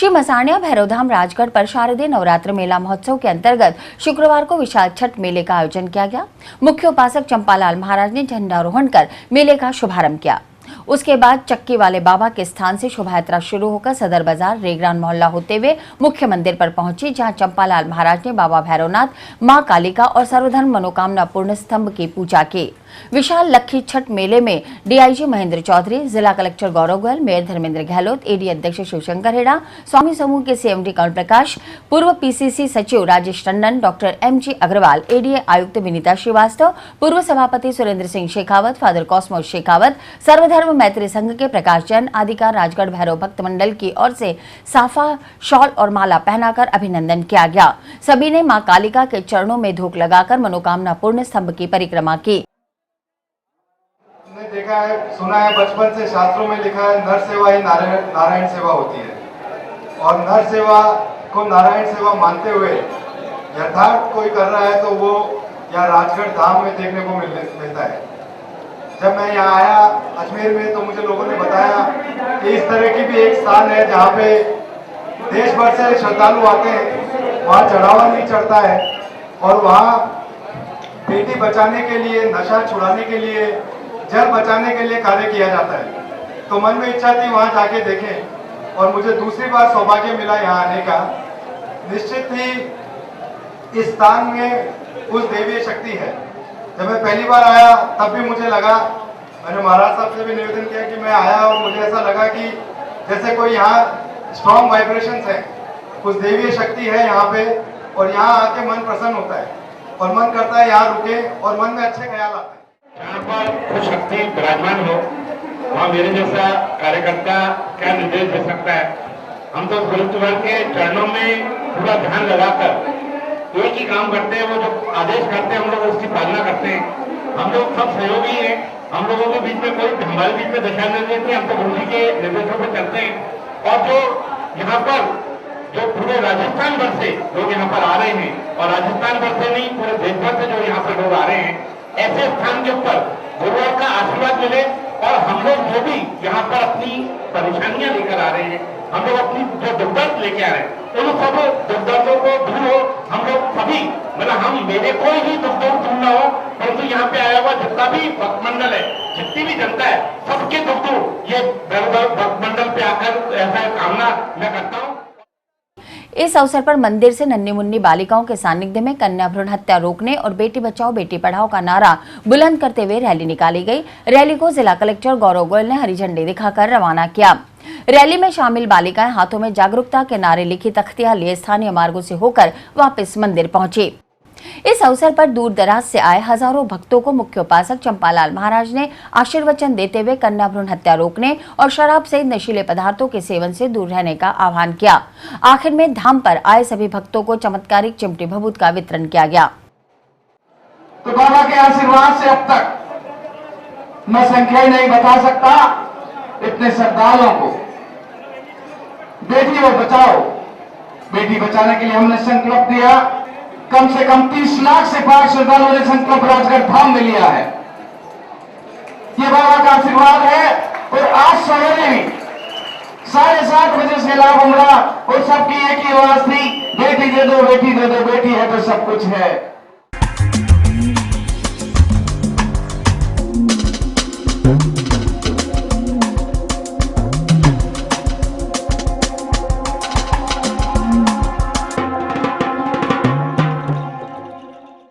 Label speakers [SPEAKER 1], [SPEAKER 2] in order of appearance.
[SPEAKER 1] श्री मसाणिया भैरवधाम राजगढ़ पर शारदीय नवरात्र मेला महोत्सव के अंतर्गत शुक्रवार को विशाल छठ मेले का आयोजन किया गया। मुख्य उपासक चंपालाल महाराज ने झंडारोहण कर मेले का शुभारंभ किया। उसके बाद चक्की वाले बाबा के स्थान से शोभा यात्रा शुरू होकर सदर बाजार रेगरान मोहल्ला होते हुए मुख्य मंदिर पर पहुंची, जहां चंपालाल महाराज ने बाबा भैरवनाथ, मां कालिका और सर्वधर्म मनोकामना पूर्ण स्तंभ की पूजा की। विशाल लक्खी छठ मेले में डीआईजी महेंद्र चौधरी, जिला collector Gaurav Goyal, mayor Dharmendra Gehlot, AD अध्यक्ष शिवशंकर हेड़ा, स्वामी समूह के सीएमडी कमल प्रकाश, पूर्व पीसीसी सचिव Rajesh Tandon, doctor MG Agarwal, ADA आयुक्त विनीता श्रीवास्तव, पूर्व सभापति सुरेंद्र सिंह शेखावत, फादर कॉस्मोस शेखावत, सर्वधर्म मैत्री संघ के प्रकाश जैन आदि का राजगढ़ भैरव भक्त मंडल की ओर से साफा, शॉल और माला पहनाकर अभिनंदन किया गया। सभी ने मां कालिका के चरणों में धूप लगाकर मनोकामना पूर्ण स्तंभ की परिक्रमा की।
[SPEAKER 2] हमने देखा है, सुना है, बचपन से शास्त्रों में लिखा है, नर सेवा ही नारायण सेवा होती है। और नर सेवा को नारायण सेवा मानते हुए यथार्थ कोई कर रहा है तो वो यहाँ राजगढ़ धाम में देखने को मिलता है। जब मैं यहाँ आया अजमेर में तो मुझे लोगों ने बताया कि इस तरह की भी एक स्थान है जहाँ पे देश भर से श्रद्धालु आते हैं, वहाँ चढ़ावा नहीं चढ़ता है और वहाँ बेटी बचाने के लिए, नशा छुड़ाने के लिए, जल बचाने के लिए कार्य किया जाता है। तो मन में इच्छा थी वहाँ जाके देखें और मुझे दूसरी बार सौभाग्य मिला यहाँ आने का। निश्चित ही इस स्थान में कुछ दैवीय शक्ति है। जब मैं पहली बार आया तब भी मुझे लगा, मैंने महाराज साहब से भी निवेदन किया कि मैं आया और मुझे ऐसा लगा कि जैसे कोई यहाँ स्ट्रॉन्ग वाइब्रेशंस है, कुछ दैवीय शक्ति है यहाँ पे और यहाँ आके मन प्रसन्न होता है और मन करता है यहाँ रुके और मन में अच्छे ख्याल आते हैं।
[SPEAKER 3] जहाँ पर कुछ शक्ति विराजमान हो वहाँ मेरे जैसा कार्यकर्ता क्या निर्देश दे सकता है। हम तो गुरुद्वार के चरणों में पूरा ध्यान लगाकर एक ही काम करते हैं, वो जो आदेश करते हैं हम लोग उसकी पालना करते हैं। हम लोग सब सहयोगी हैं, हम लोगों के बीच में कोई हमारे बीच में दिशा निर्देश नहीं, हम तो गुरु जी के निर्देशों पर चलते हैं। और जो यहाँ पर जो पूरे राजस्थान भर से लोग यहाँ पर आ रहे हैं और राजस्थान भर से नहीं पूरे देश भर से जो यहाँ पर लोग आ रहे हैं, ऐसे स्थान के ऊपर गुरुवार का आशीर्वाद मिले और हम लोग जो भी यहाँ पर अपनी परेशानियां लेकर आ रहे हैं, हम लोग अपनी जो दुख दर्द लेके आ रहे हैं, उन सब दुख दर्दों को दूर हो। हम लोग सभी मतलब हम मेरे कोई भी दुख दर्द दूर ना हो, परंतु यहाँ पे आया हुआ जितना भी भक्त मंडल है, जितनी भी जनता है, सबके दुख दूर ये भक्त मंडल पे आकर ऐसा कामना मैं करता हूँ।
[SPEAKER 1] इस अवसर पर मंदिर से नन्ही मुन्नी बालिकाओं के सानिध्य में कन्या भ्रूण हत्या रोकने और बेटी बचाओ बेटी पढ़ाओ का नारा बुलंद करते हुए रैली निकाली गई। रैली को जिला कलेक्टर गौरव गोयल ने हरी झंडी दिखाकर रवाना किया। रैली में शामिल बालिकाएं हाथों में जागरूकता के नारे लिखी तख्तियां लिए स्थानीय मार्गों से होकर वापस मंदिर पहुंची। इस अवसर पर दूर दराज से आए हजारों भक्तों को मुख्य उपासक चंपालाल महाराज ने आशीर्वचन देते हुए कन्या भ्रूण हत्या रोकने और शराब सहित नशीले पदार्थों के सेवन से दूर रहने का आह्वान किया। आखिर में धाम पर आए सभी भक्तों को चमत्कारिक चिमटी भभूत का वितरण किया गया।
[SPEAKER 4] तो बाबा के आशीर्वाद से अब तक मैं संख्या ही नहीं बता सकता, इतने श्रद्धालुओं को बेटी बचाओ, बेटी बचाने के लिए हमने संकल्प दिया। कम से कम 30 लाख से पार श्रद्धालुओं ने संकल्प राजगढ़ धाम में लिया है। ये बाबा का आशीर्वाद है। और आज सवेरे ही 7:30 बजे से लाभ उमड़ा और सबकी एक ही आवाज थी, बेटी दे दो, बेटी दे दो, बेटी है तो सब कुछ है।